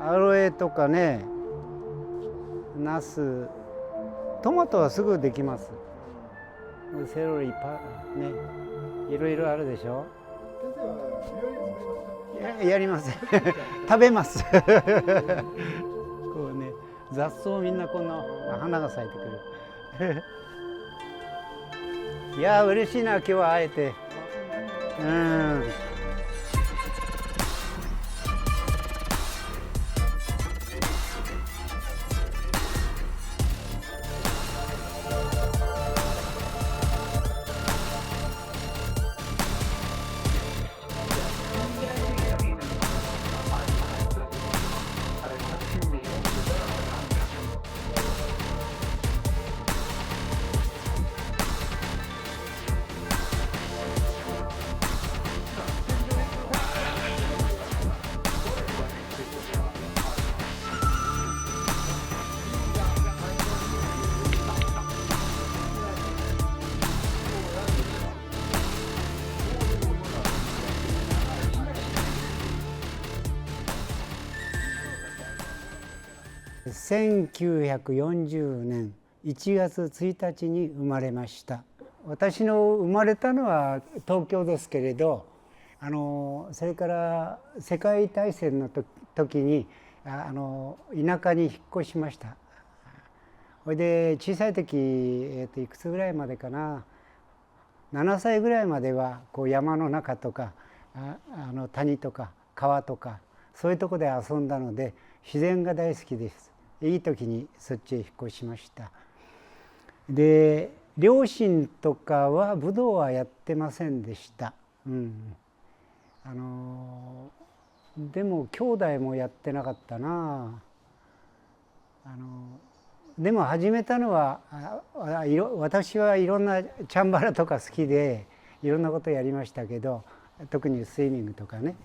アロエとかね、ナス、トマトはすぐできます。セロリね、いろいろあるでしょ。先生は料理されますか？やります。食べます。こうね、雑草みんなこんな花が咲いてくる。いや嬉しいな、今日は会えて。うん。1940年1月1日に生まれました。私の生まれたのは東京ですけれど、それから世界大戦の時に田舎に引っ越しました。それで小さい時、いくつぐらいまでかな、7歳ぐらいまではこう山の中とか谷とか川とかそういうとこで遊んだので自然が大好きです。いい時にそっちへ引っ越しました。で両親とかは武道はやってませんでした。でも兄弟もやってなかったな。でも始めたのは私はいろんなチャンバラとか好きでいろんなことやりましたけど、特にスイミングとかね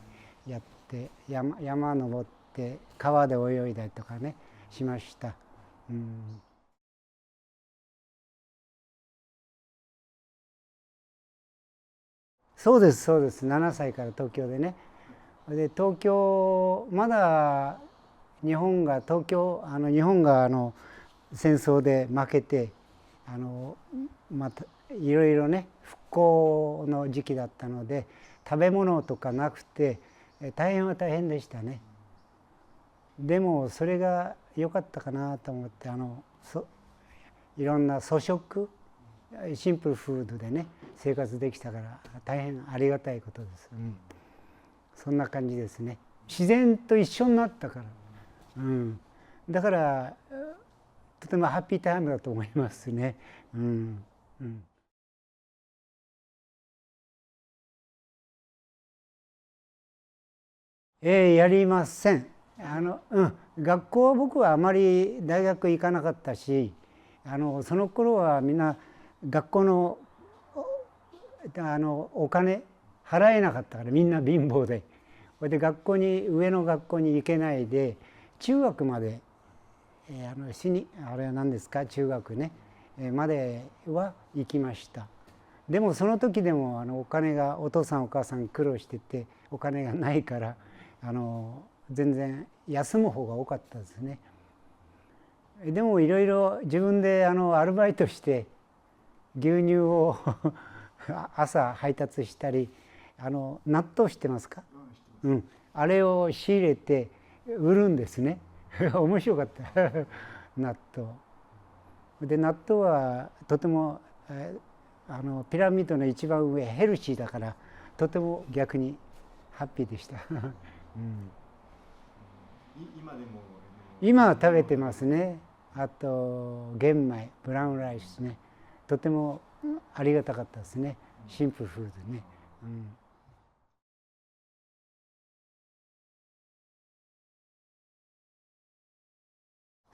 やって、山登って川で泳いだりとかねしました。そうですそうです。7歳から東京でね。で東京まだ日本が戦争で負けてまたいろいろね復興の時期だったので食べ物とかなくて大変は大変でしたね。でもそれが良かったかなと思って、いろんな粗食シンプルフードでね生活できたから大変ありがたいことです。そんな感じですね。自然と一緒になったから、だからとてもハッピータイムだと思いますね。やりません。学校は僕はあまり大学行かなかったし、その頃はみんな学校のお金払えなかったからみんな貧乏で、それで上の学校に行けないで中学まで、あれは何ですか、中学ね、までは行きました。でもその時でもお金がお父さんお母さん苦労しててお金がないから全然休む方が多かったですね。でもいろいろ自分でアルバイトして牛乳を朝配達したり、納豆知ってますか？あれを仕入れて売るんですね。面白かった。納豆で、納豆はとてもピラミッドの一番上ヘルシーだからとても逆にハッピーでした。今は食べてますね。あと玄米ブラウンライスね、とてもありがたかったですね。シンプルフードね。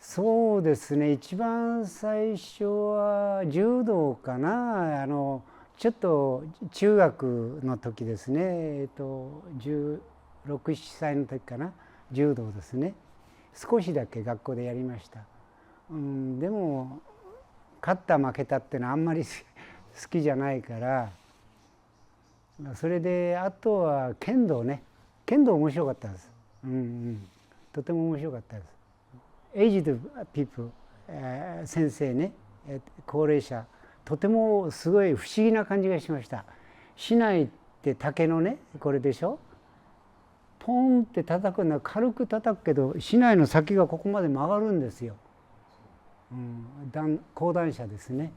そうですね、一番最初は柔道かな。ちょっと中学の時ですね、16、7歳の時かな、柔道ですね。少しだけ学校でやりました。でも勝った負けたっていうのはあんまり好きじゃないから、それであとは剣道ね。剣道面白かったです。とても面白かったです。エイジドピープル、先生ね、高齢者、とてもすごい不思議な感じがしました。市内って竹のねこれでしょ、ポンって叩くのは軽く叩くけど市内の先がここまで曲がるんですよ、講談社ですね。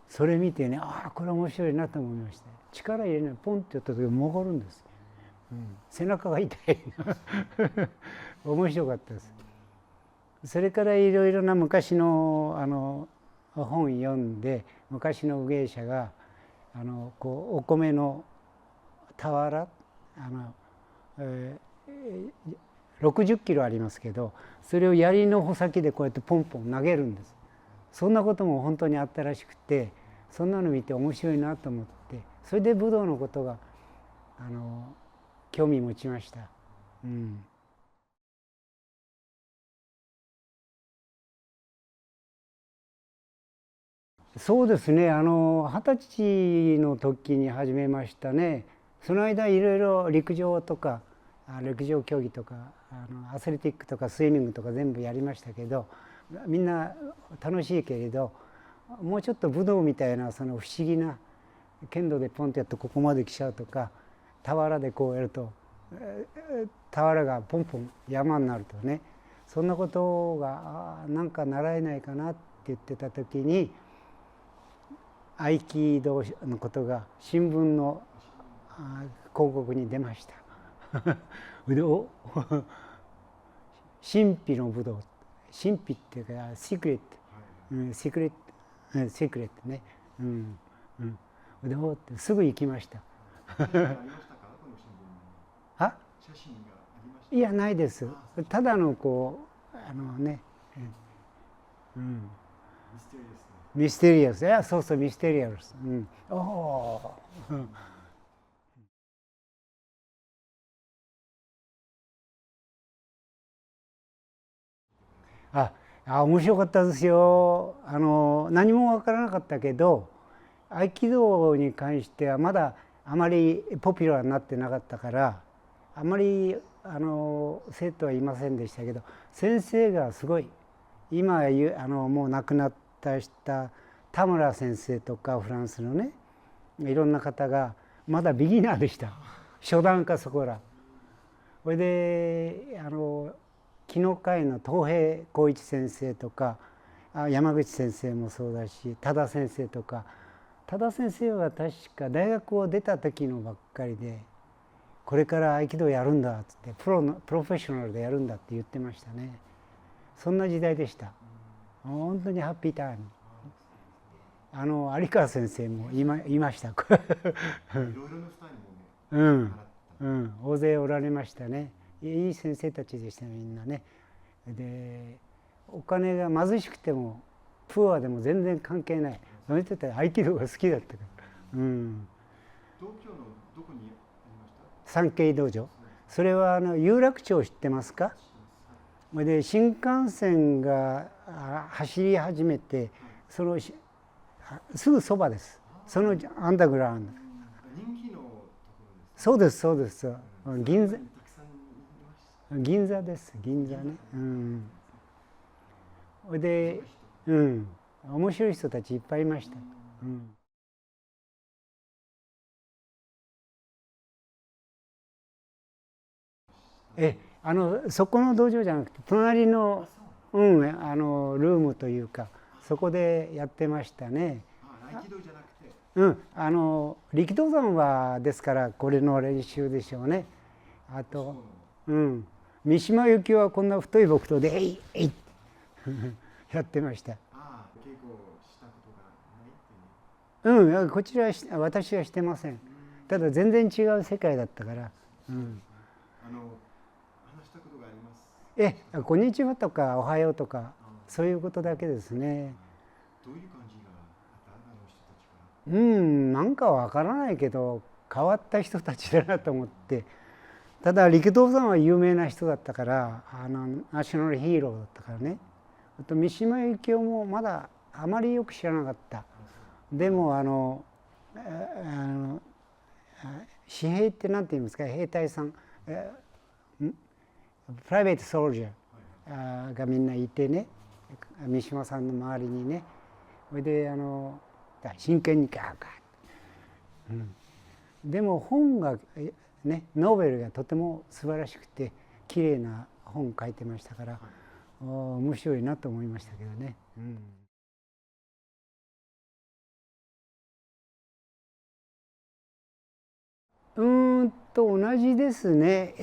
それ見てね、ああこれ面白いなと思いました。力入れない、ポンってやった時曲がるんです、背中が痛い面白かったです。それからいろいろな昔の本読んで、昔の芸者がこうお米の俵、60キロありますけど、それを槍の穂先でこうやってポンポン投げるんです。そんなことも本当にあったらしくて、そんなの見て面白いなと思って、それで武道のことが興味持ちました。そうですね、20歳の時に始めましたね。その間いろいろ陸上とか陸上競技とかアスレティックとかスイミングとか全部やりましたけど、みんな楽しいけれど、もうちょっと武道みたいなその不思議な剣道でポンとやってここまで来ちゃうとか、俵でこうやると俵がポンポン山になるとね、そんなことがなんか習えないかなって言ってた時に、合気道のことが新聞の広告に出ました神秘の武道、神秘っていうかシークレット、シークレットね、でおってすぐ行きました。あ、いやないです。ただのこうね、ミステリアス、いやそうそうミステリアス、おお、面白かったですよ。何も分からなかったけど、合気道に関してはまだあまりポピュラーになってなかったから、あまり生徒はいませんでしたけど、先生がすごい、今もう亡くなった田村先生とかフランスのね、いろんな方がまだビギナーでした。初段かそこら。それで木の会の東平浩一先生とか山口先生もそうだし、多田先生とか、多田先生は確か大学を出た時のばっかりで、これから合気道やるんだっつって、プロフェッショナルでやるんだって言ってましたね。そんな時代でした。本当にハッピータイム。有川先生もいました。いろいろなスタイルもね、大勢おられましたね。いい先生たちでしたね、みんなね。でお金が貧しくてもプアでも全然関係ない。その人たち合気道が好きだったから。東京のどこにありました？三景道場。それは有楽町知ってますか？で新幹線が走り始めて、そのすぐそばです。そのアンダーグラウンド。人気のところです。そうですそうです。銀座です、銀座ね。で、面白い人たちいっぱいいました。そこの道場じゃなくて隣の、ルームというか、そこでやってましたね。力道じゃなくて、力道山はですからこれの練習でしょうね。あと、三島由紀夫はこんな太い木刀で「えいえい」やってました。稽古したことがないっていう。こちらは私はしてません。ただ全然違う世界だったから。話したことがあります。こんにちはとかおはようとか、そういうことだけですね。どういう感じがあった、人たちから。なんかわからないけど変わった人たちだなと思って。ただ力道山は有名な人だったから、ナショナルヒーローだったからね。あと三島由紀夫もまだあまりよく知らなかった。でも紙幣って何て言いますか、兵隊さん、プライベートソルジャーがみんないてね、三島さんの周りにね。それで真剣にガーガー、でも本がね、ノーベルがとても素晴らしくて綺麗な本書いてましたから、面白いなと思いましたけどね。同じですね。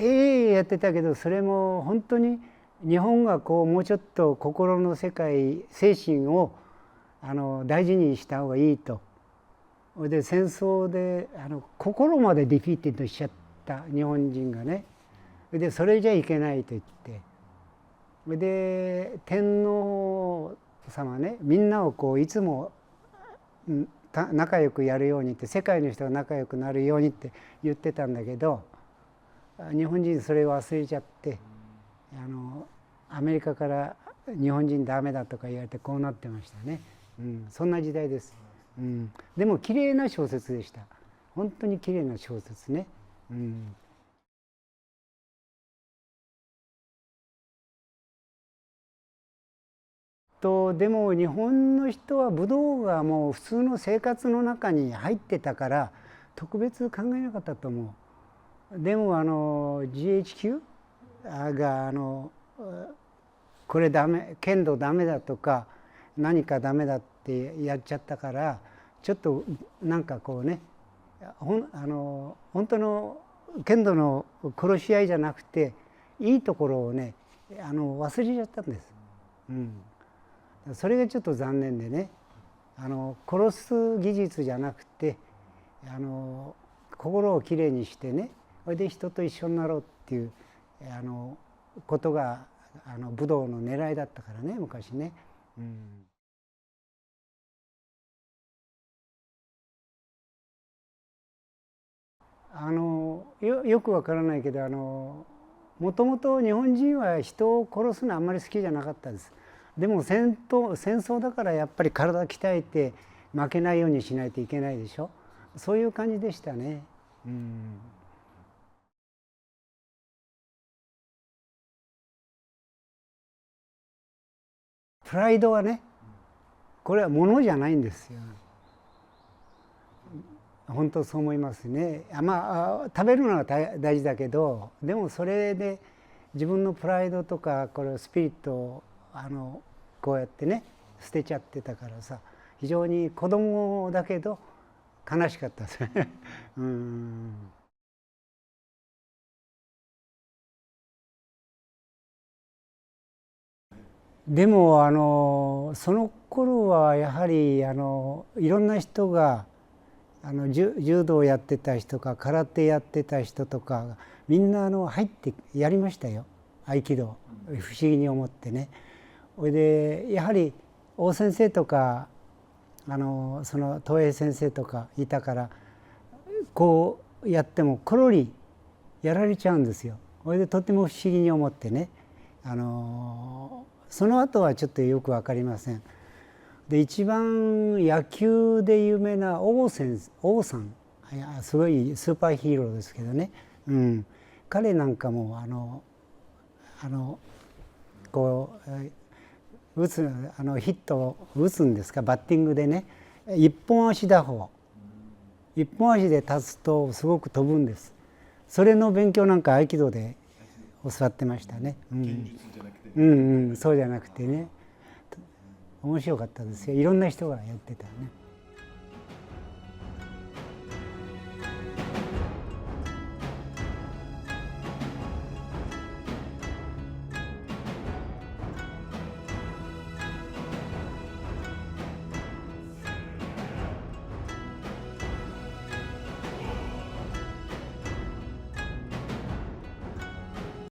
やってたけど、それも本当に日本がこうもうちょっと心の世界、精神を大事にした方がいいと。で戦争で心までディフィーティッドしちゃった日本人がね。でそれじゃいけないと言って、で天皇様ね、みんなをこういつも仲良くやるようにって、世界の人が仲良くなるようにって言ってたんだけど、日本人それを忘れちゃって、アメリカから日本人ダメだとか言われてこうなってましたね。そんな時代です。でも綺麗な小説でした。本当に綺麗な小説ね。でも日本の人は武道がもう普通の生活の中に入ってたから特別考えなかったと思う。でもGHQ がこれダメ、剣道ダメだとか何かダメだってやっちゃったから、ちょっとなんかこうね、本当の剣道の殺し合いじゃなくていいところをね忘れちゃったんです。それがちょっと残念でね、殺す技術じゃなくて心をきれいにしてね、それで人と一緒になろうっていうことが武道の狙いだったからね、昔ね。よくわからないけどもともと日本人は人を殺すのあんまり好きじゃなかったです。でも戦争だからやっぱり体鍛えて負けないようにしないといけないでしょ。そういう感じでしたね。プライドはね、これは物じゃないんですよ。本当そう思いますね。食べるのは大事だけど、でもそれで自分のプライドとかこれスピリットをこうやってね捨てちゃってたからさ、非常に子供だけど悲しかったですね。でもその頃はやはりいろんな人が柔道やってた人か空手やってた人とかみんな入ってやりましたよ、合気道。不思議に思ってね。それでやはり大先生とかその東映先生とかいたから、こうやってもコロリやられちゃうんですよ。それでとても不思議に思ってね、その後はちょっとよく分かりません。で一番野球で有名な王さん、すごいスーパーヒーローですけどね、彼なんかもこうヒットを打つんですか、バッティングでね、一本足打法、一本足で立つとすごく飛ぶんです。それの勉強なんか合気道で教わってましたね。そうじゃなくてね、面白かったですよ。いろんな人がやってたね。